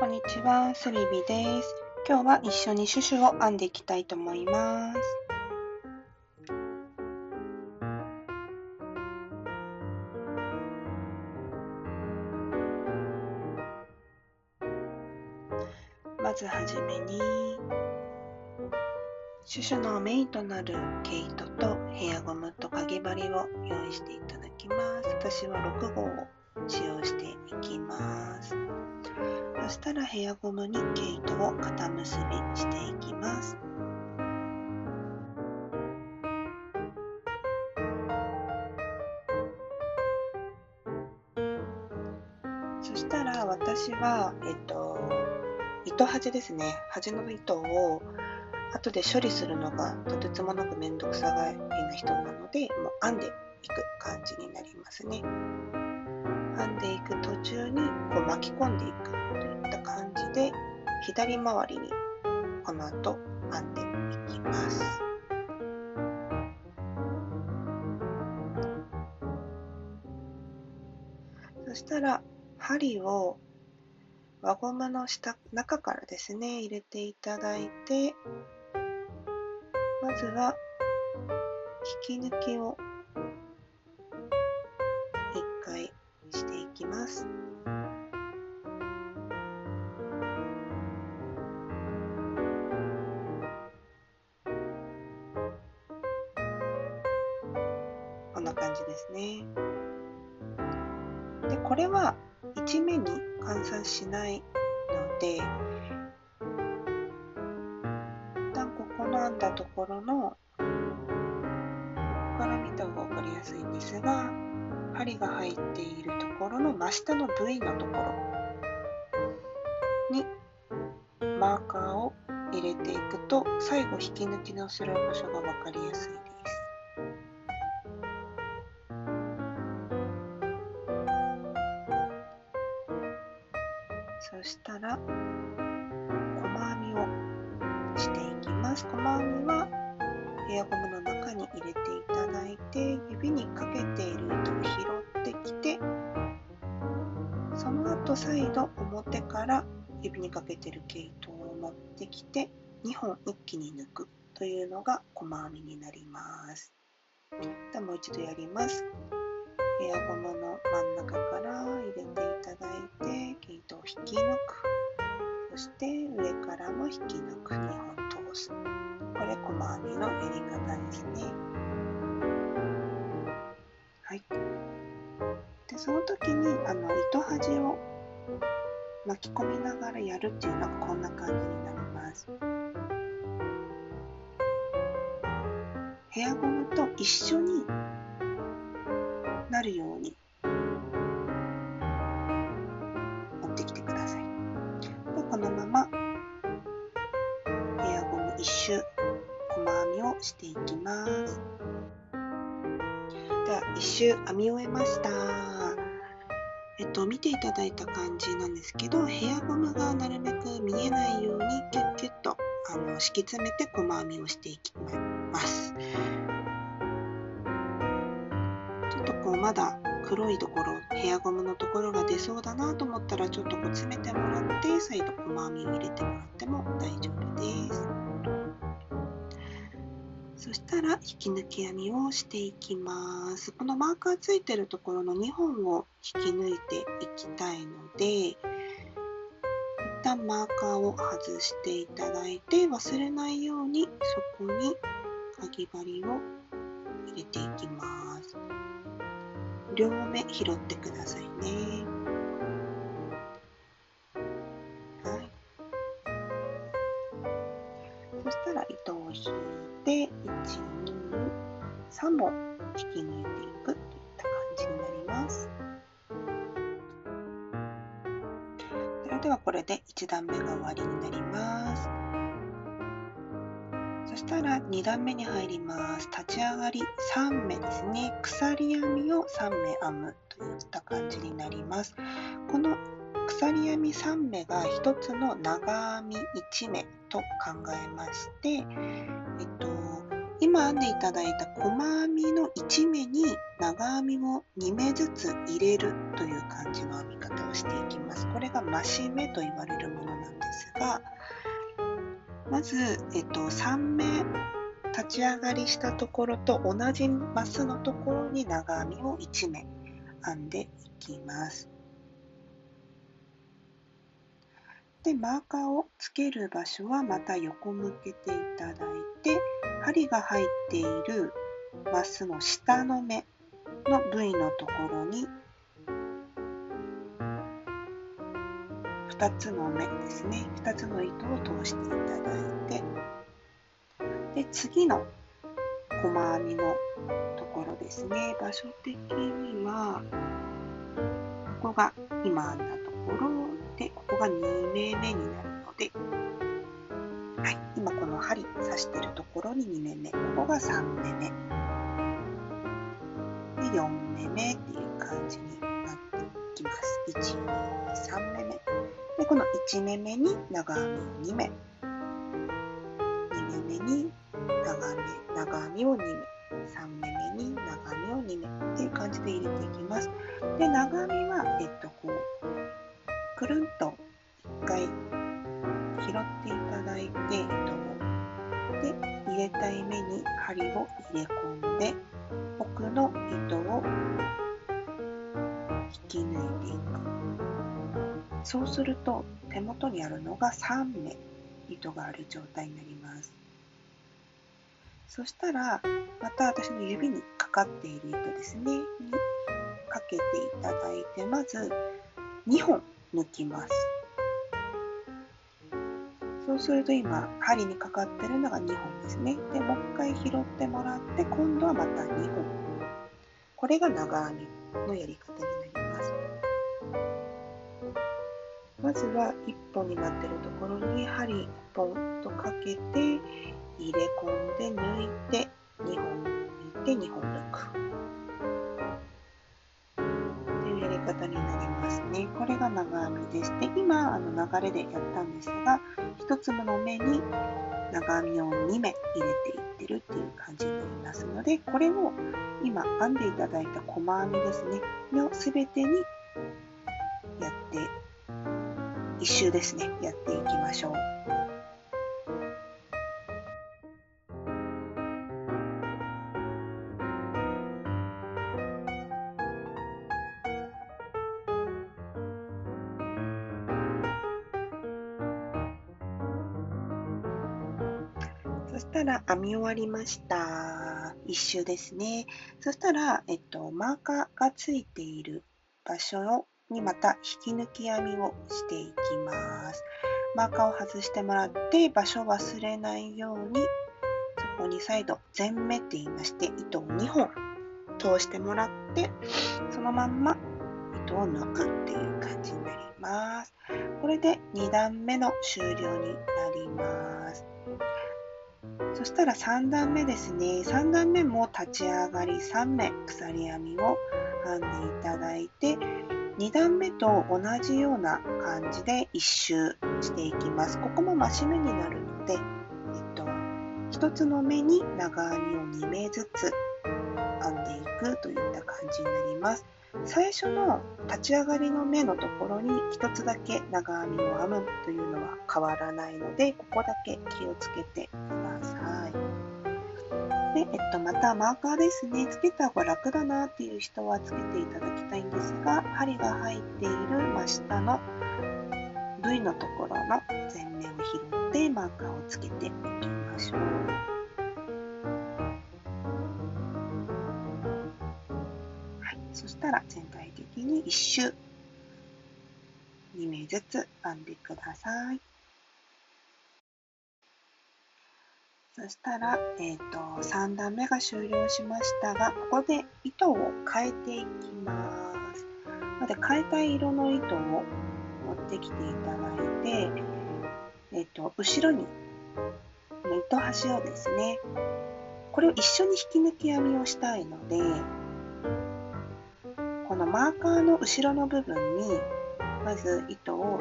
こんにちは、スリビです。今日は一緒にシュシュを編んでいきたいと思います。まずはじめに、シュシュのメインとなる毛糸とヘアゴムとかぎ針を用意していただきます。私は6号を使用していきます。そしたらヘアゴムに毛糸を固結びしていきます。そしたら私は、糸端ですね。端の糸を後で処理するのがとてつもなくめんどくさがりな人なので、もう編んでいく感じになりますね。編んでいく途中にこう巻き込んでいくといった感じで、左回りにこの後編んでいきます。そしたら針を輪ゴムの中からですね入れていただいて、まずは引き抜きを1回していきます。こんな感じですね。で、これは1目に換算しないので、一旦ここの編んだところのここから見た方が分かりやすいんですが、針が入っているところの真下の V のところにマーカーを入れていくと、最後引き抜きのする場所が分かりやすいです。そしたら細編みをしていきます。細編みはヘアゴムの中に入れていただいて、指にかけている糸を拾ってきて、その後再度表から指にかけている毛糸を持ってきて2本一気に抜くというのが細編みになります。ではもう一度やります。ヘアゴムの真ん中から入れていただいて毛糸を引き抜く、そして上からも引き抜く、2本通す。これ細編みのやり方ですね。はい。で、その時に糸端を巻き込みながらやるっていうのがこんな感じになります。ヘアゴムと一緒になるように持ってきてください。で、このままヘアゴム一周細編みをしていきます。では一周編み終えました。見ていただいた感じなんですけど、ヘアゴムがなるべく見えないようにキュッキュッと敷き詰めて細編みをしていきます。ちょっとこうまだ黒いところ、ヘアゴムのところが出そうだなと思ったら、ちょっとこう詰めてもらって再度細編みを入れてもらっても大丈夫です。そしたら引き抜き編みをしていきます。このマーカーついてるところの2本を引き抜いていきたいので、一旦マーカーを外していただいて、忘れないようにそこにかぎ針を入れていきます。両目拾ってくださいね。はい。そしたら糸を引いて、1、2、3本引き抜いていくといった感じになります。それではこれで1段目が終わりになります。そしたら2段目に入ります。立ち上がり3目ですね。鎖編みを3目編むといった感じになります。この鎖編み3目が1つの長編み1目と考えまして、今編んでいただいた細編みの1目に長編みを2目ずつ入れるという感じの編み方をしていきます。これが増し目と言われるものなんですが、まず、3目立ち上がりしたところと同じマスのところに長編みを1目編んでいきます。で、マーカーをつける場所はまた横向けていただいて、針が入っているマスの下の目の部位のところに2つの目ですね、2つの糸を通していただいて、で次の細編みのところですね、場所的にはここが今編んだところで、ここが2目目になるので、はい、今この針刺しているところに2目目、ここが3目目で4目目っていう感じになっていきます。1、2、3目目で、この1目目に長編みを2目、2目目に長編みを2目、3目目に長編みを2目っていう感じで入れていきます。で、長編みは、こうくるんと1回拾っていただいて、糸をで入れたい目に針を入れ込んで、奥の糸を引き抜いていく。そうすると手元にあるのが3目糸がある状態になります。そしたらまた私の指にかかっている糸ですねにかけていただいて、まず2本抜きます。そうすると今針にかかっているのが2本ですね。でもう一回拾ってもらって、今度はまた2本。これが長編みのやり方になります。まずは1本になっているところに針1本とかけて入れ込んで抜いて2本抜いて2本抜くというやり方になりますね。これが長編みです。で、今流れでやったんですが、1つの目に長編みを2目入れていってるっていう感じになりますので、これを今編んでいただいた細編みですねの全てにやって1周ですね、やっていきましょう。そしたら編み終わりました。1周ですね。そしたら、マーカーがついている場所にまた引き抜き編みをしていきます。マーカーを外してもらって場所を忘れないように、そこに再度前目って言いまして、糸を2本通してもらって、そのまんま糸を抜くっていう感じになります。これで2段目の終了になります。そしたら3段目ですね。3段目も立ち上がり3目鎖編みを編んでいただいて、2段目と同じような感じで1周していきます。ここも増し目になるので、1つの目に長編みを2目ずつ編んでいくといった感じになります。最初の立ち上がりの目のところに1つだけ長編みを編むというのは変わらないので、ここだけ気をつけてください。で、またマーカーですね、つけた方が楽だなっていう人はつけていただきたいんですが、針が入っている真下の V のところの前面を拾ってマーカーをつけていきましょう。そしたら全体的に1周2目ずつ編んでください。そしたら、3段目が終了しましたが、ここで糸を変えていきます。なので変えたい色の糸を持ってきていただいて、後ろに糸端をですね、これを一緒に引き抜き編みをしたいので、このマーカーの後ろの部分にまず糸を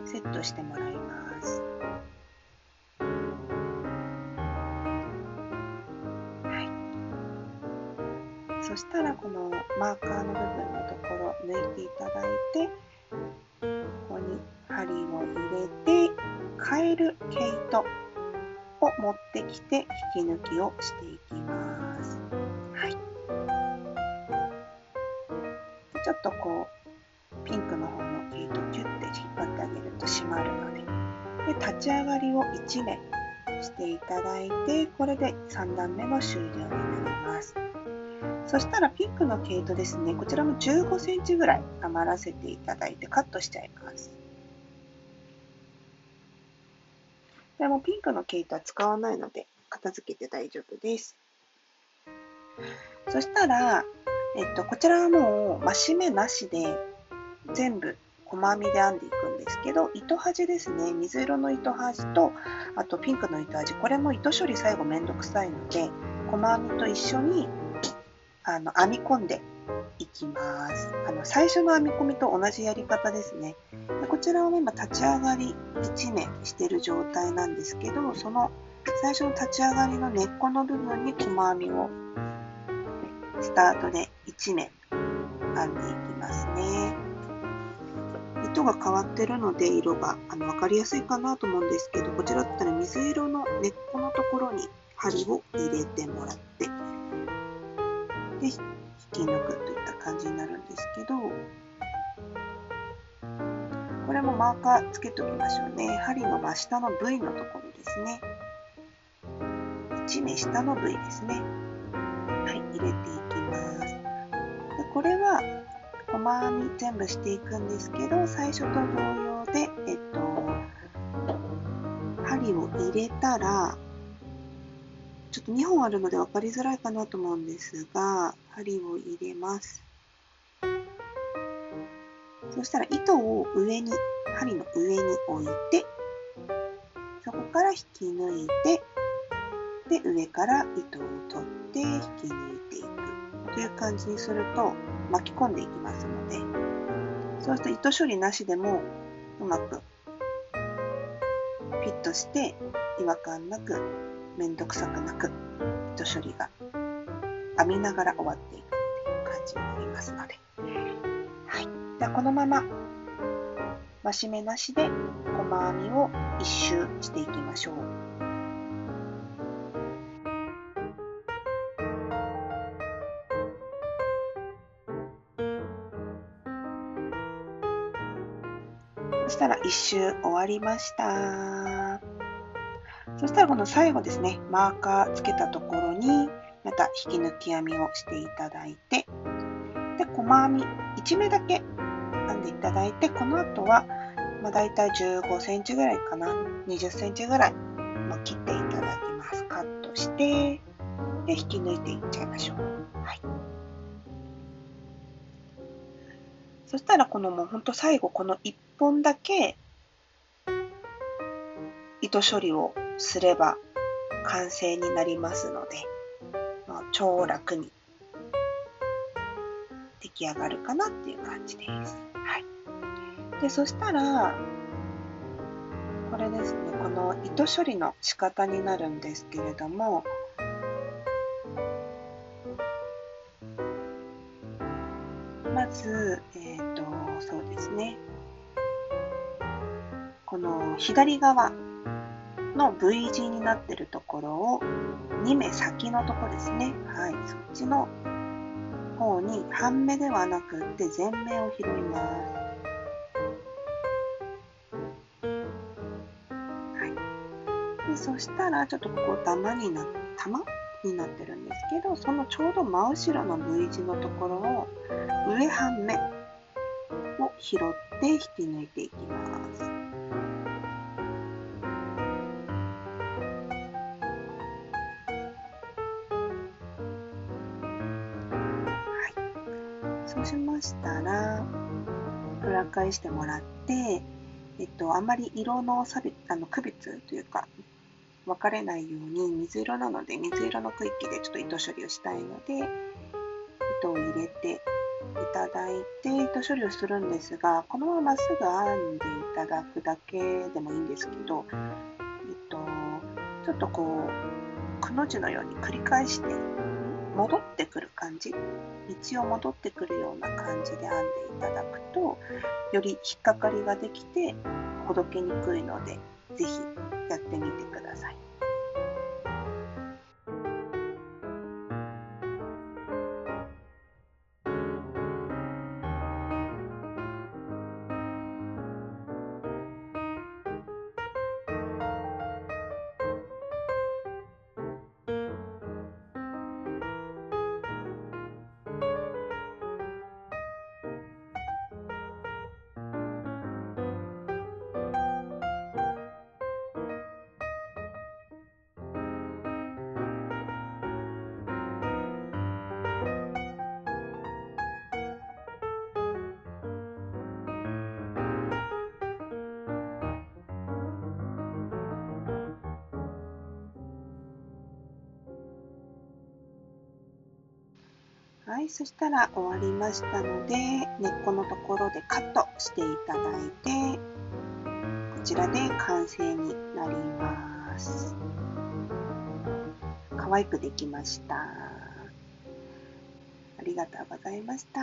セットしてもらいます。そしたらこのマーカーの部分のところ抜いていただいて、ここに針を入れて、カエル毛糸を持ってきて引き抜きをしていきます。はい。ちょっとこうピンクの方の毛糸をキュッて引っ張ってあげると締まるので、立ち上がりを1目していただいて、これで3段目の終了になります。そしたらピンクの毛糸ですね、こちらも15センチぐらい余らせていただいてカットしちゃいます。でもピンクの毛糸は使わないので片付けて大丈夫です。そしたら、こちらはもう増し目なしで全部細編みで編んでいくんですけど、糸端ですね、水色の糸端とあとピンクの糸端、これも糸処理最後めんどくさいので細編みと一緒に編み込んでいきます。最初の編み込みと同じやり方ですね。でこちらは今立ち上がり1目してる状態なんですけど、その最初の立ち上がりの根っこの部分に細編みをスタートで1目編んでいきますね。糸が変わってるので色が分かりやすいかなと思うんですけど、こちらだったら水色の根っこのところに針を入れてもらって、で引き抜くといった感じになるんですけど、これもマーカーつけておきましょうね。針の真下の V のところですね。1目下の V ですね。はい、入れていきます。でこれは細編み全部していくんですけど、最初と同様で、針を入れたら、ちょっと2本あるので分かりづらいかなと思うんですが、針を入れます。そしたら糸を上に、針の上に置いて、そこから引き抜いて、で上から糸を取って引き抜いていくという感じにすると巻き込んでいきますので、そうすると糸処理なしでもうまくフィットして違和感なくめんどくさくなく糸処理が編みながら終わっていくっていう感じになりますので、はい、ではこのまま増し目なしで細編みを1周していきましょう。そしたら1周終わりました。そしたらこの最後ですね、マーカーつけたところにまた引き抜き編みをしていただいて、で細編み1目だけ編んでいただいて、この後はだいたい15センチぐらいかな、20センチぐらい切っていただきます。カットしてで引き抜いていっちゃいましょう。はい、そしたらこのもうほんと最後この1本だけ糸処理をすれば完成になりますので、超楽に出来上がるかなっていう感じです。はい、でそしたらこれですね、この糸処理の仕方になるんですけれども、まず、そうですね、この左側の V 字になっているところを2目先のところですね、はい、そっちの方に半目ではなくって全目を拾います。はい、でそしたらちょっとここ玉になってるんですけど、そのちょうど真後ろの V 字のところを上半目を拾って引き抜いていきます。そうしましたら裏返してもらって、あんまり色の区別というか分かれないように、水色なので水色の区域でちょっと糸処理をしたいので糸を入れていただいて糸処理をするんですが、このまままっすぐ編んでいただくだけでもいいんですけど、ちょっとこうくの字のように繰り返して戻ってくる感じ、道を戻ってくるような感じで編んでいただくと、より引っかかりができてほどけにくいので、ぜひやってみてください。はい、そしたら終わりましたので、根っこのところでカットしていただいて、こちらで完成になります。可愛くできました。ありがとうございました。